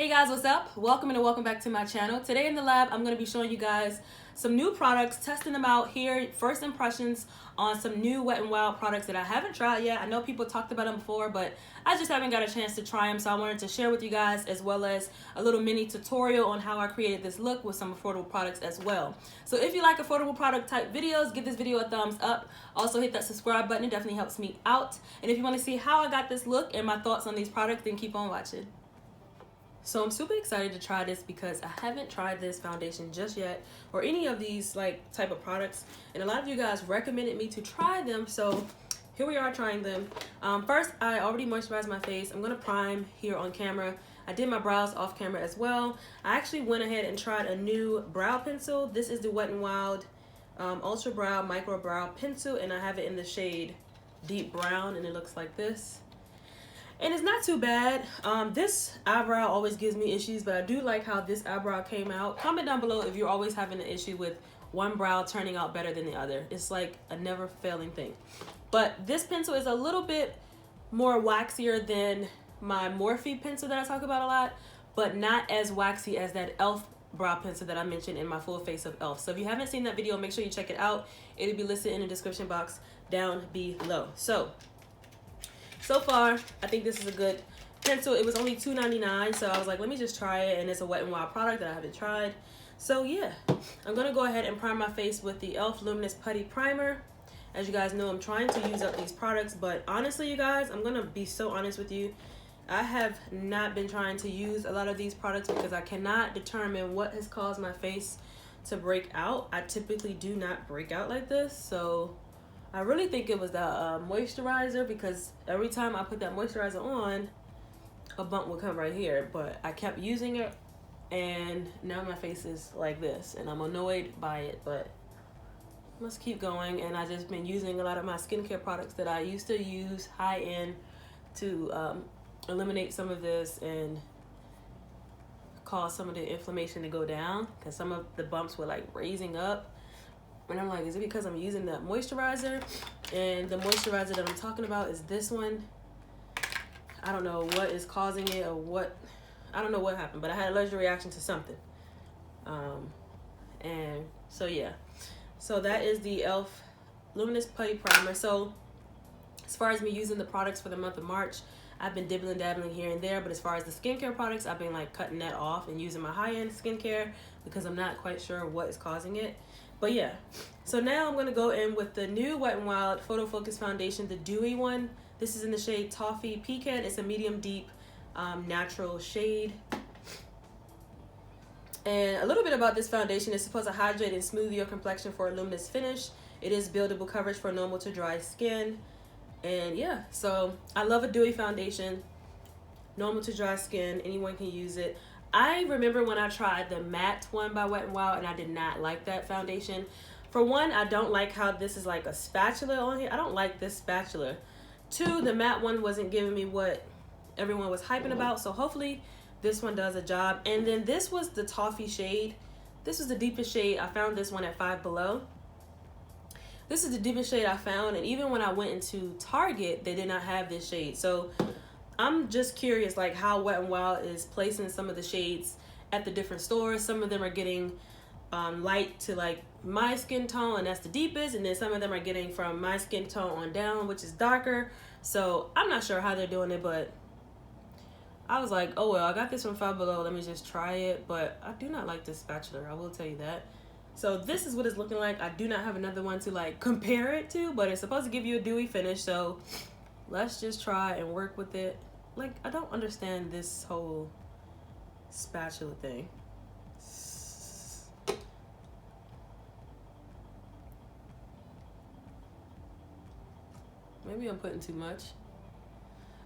Hey guys, what's up? Welcome and welcome back to my channel. Today in the lab, I'm going to be showing you guys some new products, testing them out here, first impressions on some new Wet n Wild products that I haven't tried yet. I know people talked about them before, but I just haven't got a chance to try them, so I wanted to share with you guys as well as a little mini tutorial on how I created this look with some affordable products as well. So if you like affordable product type videos, give this video a thumbs up. Also hit that subscribe button, it definitely helps me out. And if you want to see how I got this look and my thoughts on these products, then keep on watching. So I'm super excited to try this because I haven't tried this foundation just yet, or any of these like type of products, and a lot of you guys recommended me to try them, so here we are trying them. First, I already moisturized my face. I'm gonna prime here on camera. I did my brows off camera as well. I actually went ahead and tried a new brow pencil. This is the Wet n Wild Ultra Brow Micro Brow Pencil, and I have it in the shade Deep Brown, and it looks like this. And it's not too bad. This eyebrow always gives me issues, but I do like how this eyebrow came out. Comment down below if you're always having an issue with one brow turning out better than the other. It's like a never failing thing. But this pencil is a little bit more waxier than my Morphe pencil that I talk about a lot, but not as waxy as that e.l.f. brow pencil that I mentioned in my full face of e.l.f. So if you haven't seen that video, make sure you check it out. It'll be listed in the description box down below. So far, I think this is a good pencil. It was only $2.99, so I was like, let me just try it, and it's a Wet n Wild product that I haven't tried. So yeah, I'm gonna go ahead and prime my face with the e.l.f. Luminous Putty Primer. As you guys know, I'm trying to use up these products, but honestly, you guys, I'm gonna be so honest with you. I have not been trying to use a lot of these products because I cannot determine what has caused my face to break out. I typically do not break out like this, so I really think it was the moisturizer, because every time I put that moisturizer on, a bump would come right here. But I kept using it, and now my face is like this, and I'm annoyed by it, but let's keep going. And I've just been using a lot of my skincare products that I used to use high-end to eliminate some of this and cause some of the inflammation to go down, because some of the bumps were like raising up. And I'm like, is it because I'm using that moisturizer? And the moisturizer that I'm talking about is this one. I don't know what is causing it, or what, I don't know what happened, but I had an allergic reaction to something. And so yeah, so that is the e.l.f. Luminous Putty Primer. So as far as me using the products for the month of March, I've been dibbling dabbling here and there, but as far as the skincare products, I've been like cutting that off and using my high-end skincare because I'm not quite sure what is causing it. But yeah, so now I'm gonna go in with the new Wet n Wild Photo Focus Foundation, the Dewy one. This is in the shade Toffee Pecan. It's a medium deep natural shade. And a little bit about this foundation: it's supposed to hydrate and smooth your complexion for a luminous finish. It is buildable coverage for normal to dry skin. And yeah, so I love a dewy foundation, normal to dry skin, anyone can use it. I remember when I tried the matte one by Wet n Wild, and I did not like that foundation. For one, I don't like how this is like a spatula on here. I don't like this spatula. Two, the matte one wasn't giving me what everyone was hyping about, so hopefully this one does a job. And then this was the Toffee shade. This was the deepest shade. I found this one at Five Below. This is the deepest shade I found, and even when I went into Target, they did not have this shade. So I'm just curious like how Wet n Wild is placing some of the shades at the different stores. Some of them are getting light to like my skin tone, and that's the deepest, and then some of them are getting from my skin tone on down, which is darker. So I'm not sure how they're doing it, but I was like, oh well, I got this from Five Below, let me just try it. But I do not like this spatula, I will tell you that. So this is what it's looking like. I do not have another one to like compare it to, but it's supposed to give you a dewy finish, so let's just try and work with it. Like, I don't understand this whole spatula thing. Maybe I'm putting too much.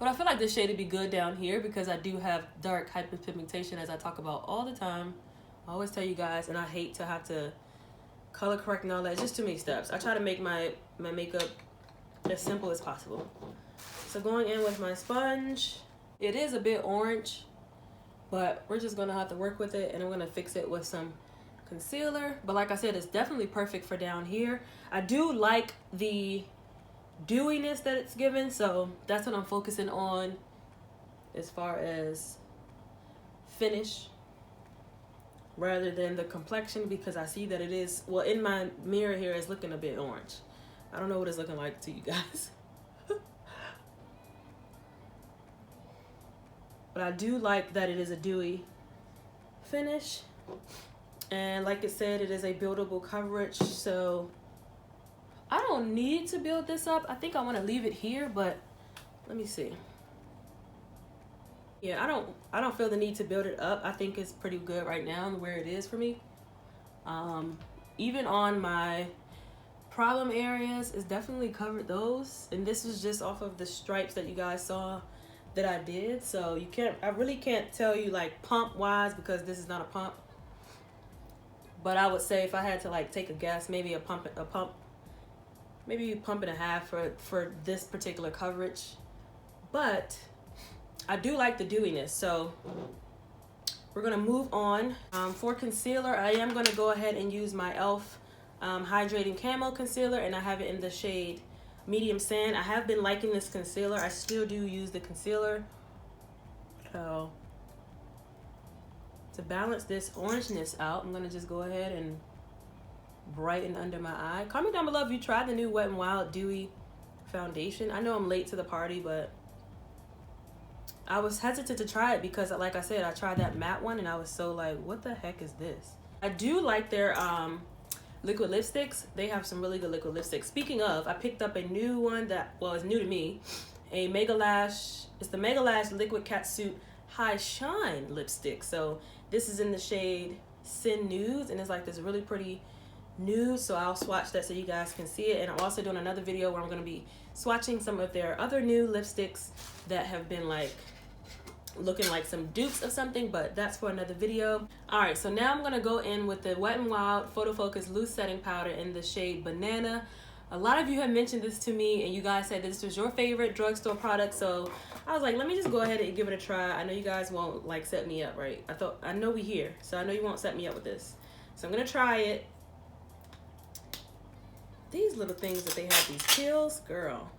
But I feel like this shade would be good down here because I do have dark hyperpigmentation, as I talk about all the time. I always tell you guys, and I hate to have to color correct and all that. It's just too many steps. I try to make my makeup as simple as possible. So going in with my sponge, it is a bit orange, but we're just gonna have to work with it, and I'm gonna fix it with some concealer. But like I said, it's definitely perfect for down here. I do like the dewiness that it's given, so that's what I'm focusing on as far as finish rather than the complexion, because I see that it is, well, in my mirror here it's looking a bit orange. I don't know what it's looking like to you guys. But I do like that it is a dewy finish. And like it said, it is a buildable coverage, so I don't need to build this up. I think I want to leave it here, but let me see. Yeah, I don't feel the need to build it up. I think it's pretty good right now where it is for me. Even on my problem areas, it's definitely covered those. And this is just off of the stripes that you guys saw that I did. So I really can't tell you like pump wise, because this is not a pump. But I would say if I had to like take a guess, maybe a pump, maybe a pump and a half for this particular coverage. But I do like the dewiness, so we're gonna move on. For concealer, I am gonna go ahead and use my e.l.f. Hydrating Camo Concealer, and I have it in the shade Medium Sand. I have been liking this concealer. I still do use the concealer. So to balance this orangeness out, I'm gonna just go ahead and brighten under my eye. Comment down below if you tried the new Wet n Wild Dewy foundation. I know I'm late to the party, but I was hesitant to try it because, like I said, I tried that matte one and I was so like, what the heck is this? I do like their liquid lipsticks. They have some really good liquid lipsticks. Speaking of, I picked up a new one that, well, it's new to me. A Mega Lash, it's the Mega Lash Liquid Catsuit High Shine lipstick. So this is in the shade Sin Nudes, and it's like this really pretty nude. So I'll swatch that so you guys can see it. And I'm also doing another video where I'm going to be swatching some of their other new lipsticks that have been like looking like some dupes of something, but that's for another video. All right, so now I'm gonna go in with the Wet n Wild Photo Focus Loose Setting Powder in the shade Banana. A lot of you have mentioned this to me and you guys said this was your favorite drugstore product, so I was like, let me just go ahead and give it a try. I know you guys won't like set me up, right? I know we here, so I know you won't set me up with this. So I'm gonna try it. These little things that they have, these pills, girl.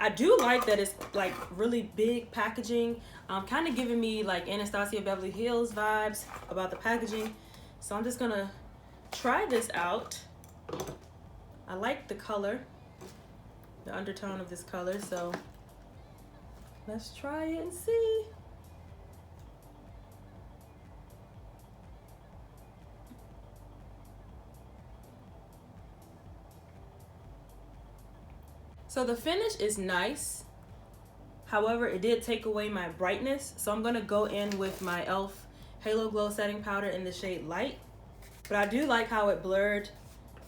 I do like that it's like really big packaging, kind of giving me like Anastasia Beverly Hills vibes about the packaging. So I'm just gonna try this out. I like the color, the undertone of this color, so let's try it and see. So the finish is nice. However, it did take away my brightness. So I'm gonna go in with my e.l.f. Halo Glow Setting Powder in the shade Light. But I do like how it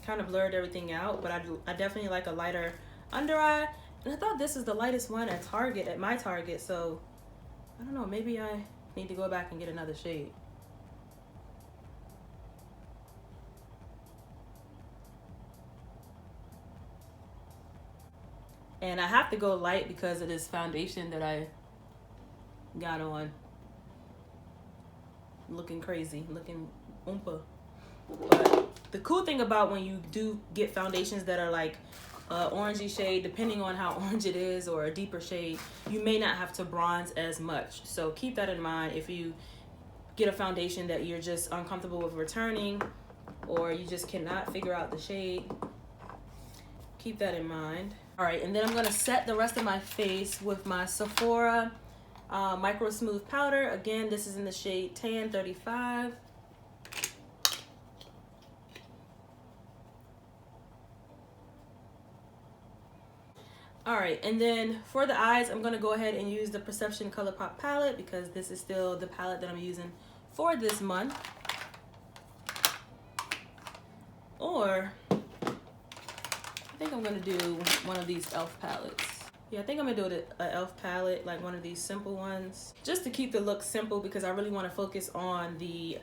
kind of blurred everything out. But I definitely like a lighter under eye. And I thought this is the lightest one at Target, at my Target. So I don't know, maybe I need to go back and get another shade. And I have to go light because of this foundation that I got on. Looking crazy, looking oompa. But the cool thing about when you do get foundations that are like orangey shade, depending on how orange it is or a deeper shade, you may not have to bronze as much. So keep that in mind if you get a foundation that you're just uncomfortable with returning, or you just cannot figure out the shade. Keep that in mind. All right, and then I'm gonna set the rest of my face with my Sephora Micro Smooth Powder. Again, this is in the shade Tan 35. All right, and then for the eyes, I'm gonna go ahead and use the Perception Colourpop palette because this is still the palette that I'm using for this month. Or I think I'm gonna do one of these e.l.f. palettes. Yeah, I think I'm gonna do an e.l.f. palette, like one of these simple ones, just to keep the look simple because I really want to focus on the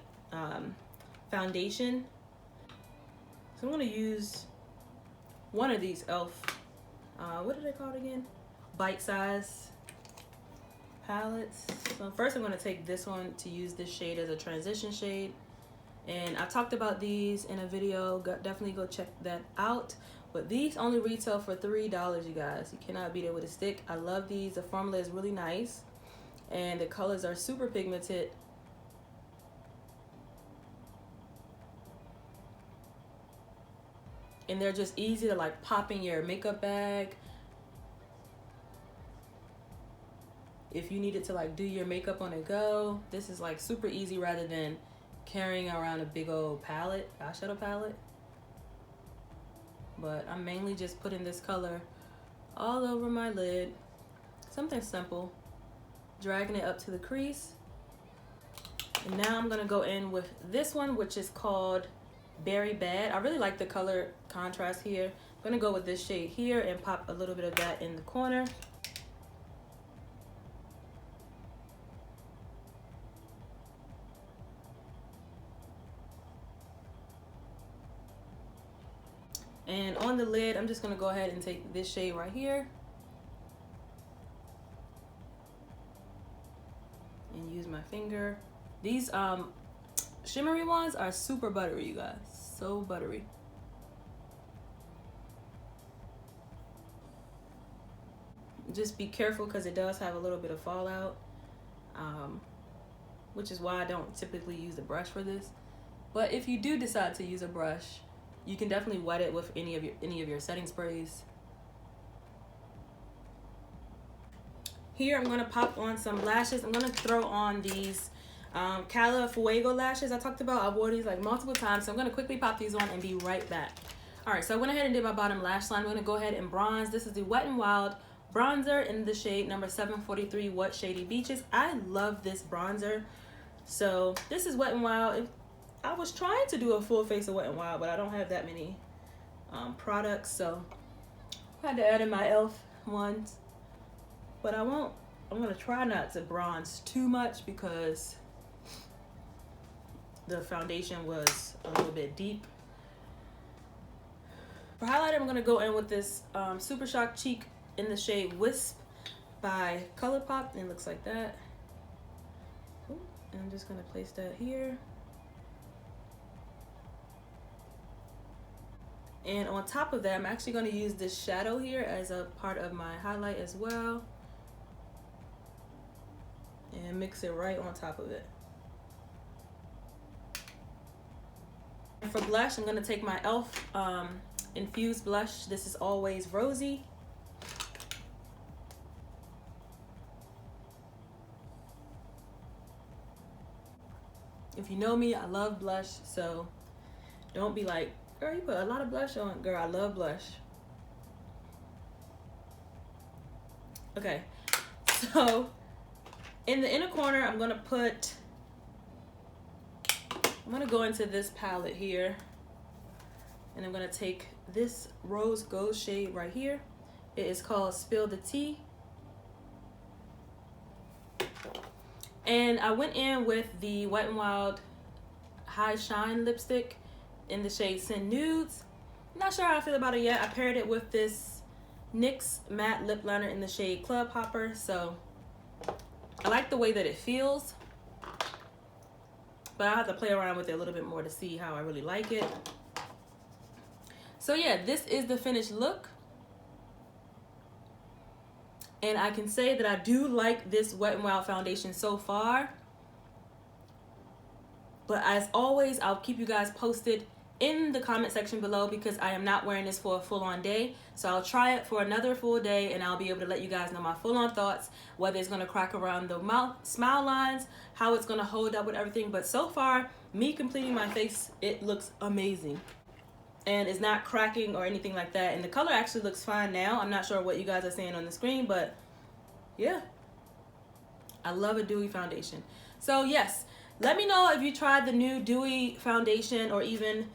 foundation. So I'm gonna use one of these e.l.f. What are they called again? Bite size palettes. So first I'm gonna take this one to use this shade as a transition shade. And I talked about these in a video, definitely go check that out. But these only retail for $3, you guys. You cannot beat it with a stick. I love these. The formula is really nice. And the colors are super pigmented. and they're just easy to like pop in your makeup bag. If you needed to like do your makeup on the go, this is like super easy rather than carrying around a big old palette, eyeshadow palette. But I'm mainly just putting this color all over my lid. Something simple. Dragging it up to the crease. And now I'm gonna go in with this one, which is called Berry Bad. I really like the color contrast here. I'm gonna go with this shade here and pop a little bit of that in the corner. And on the lid, I'm just gonna go ahead and take this shade right here and use my finger. These shimmery ones are super buttery, you guys. So buttery. Just be careful because it does have a little bit of fallout, which is why I don't typically use a brush for this. But if you do decide to use a brush, you can definitely wet it with any of your setting sprays. Here I'm gonna pop on some lashes. I'm gonna throw on these Cala Fuego lashes I talked about. I've worn these like multiple times, so I'm gonna quickly pop these on and be right back. All right, so I went ahead and did my bottom lash line. I'm gonna go ahead and bronze. This is the Wet n Wild bronzer in the shade number 743 What Shady Beaches. I love this bronzer. So this is Wet n Wild. I was trying to do a full face of Wet n Wild, but I don't have that many products, so I had to add in my e.l.f. ones. But I'm gonna try not to bronze too much because the foundation was a little bit deep. For highlighter, I'm gonna go in with this Super Shock Cheek in the shade Wisp by Colourpop, and it looks like that. Ooh, and I'm just gonna place that here. And on top of that, I'm actually going to use this shadow here as a part of my highlight as well. And mix it right on top of it. And for blush, I'm going to take my e.l.f. infused blush. This is Always Rosy. If you know me, I love blush, so don't be like, girl, you put a lot of blush on. Girl, I love blush. Okay, so in the inner corner, I'm gonna go into this palette here, and I'm gonna take this rose gold shade right here. It is called Spill the Tea. And I went in with the Wet n Wild High Shine lipstick in the shade Send Nudes. I'm not sure how I feel about it yet. I paired it with this NYX matte lip liner in the shade Club Hopper, so I like the way that it feels, but I'll have to play around with it a little bit more to see how I really like it. So yeah, this is the finished look, and I can say that I do like this Wet n Wild foundation so far. But as always, I'll keep you guys posted in the comment section below because I am not wearing this for a full-on day. So I'll try it for another full day and I'll be able to let you guys know my full-on thoughts, whether it's going to crack around the mouth, smile lines, how it's going to hold up with everything. But so far, me completing my face, it looks amazing. And it's not cracking or anything like that. And the color actually looks fine now. I'm not sure what you guys are seeing on the screen, but yeah. I love a dewy foundation. So yes, let me know if you tried the new Dewy foundation or even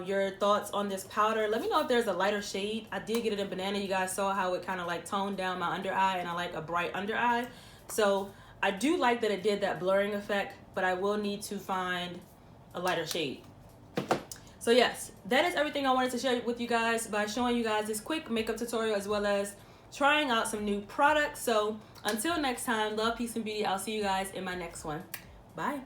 your thoughts on this powder. Let me know if there's a lighter shade. I did get it in Banana. You guys saw how it kind of like toned down my under eye, and I like a bright under eye. So I do like that it did that blurring effect, but I will need to find a lighter shade. So yes, that is everything I wanted to share with you guys by showing you guys this quick makeup tutorial as well as trying out some new products. So until next time, love, peace, and beauty. I'll see you guys in my next one. Bye.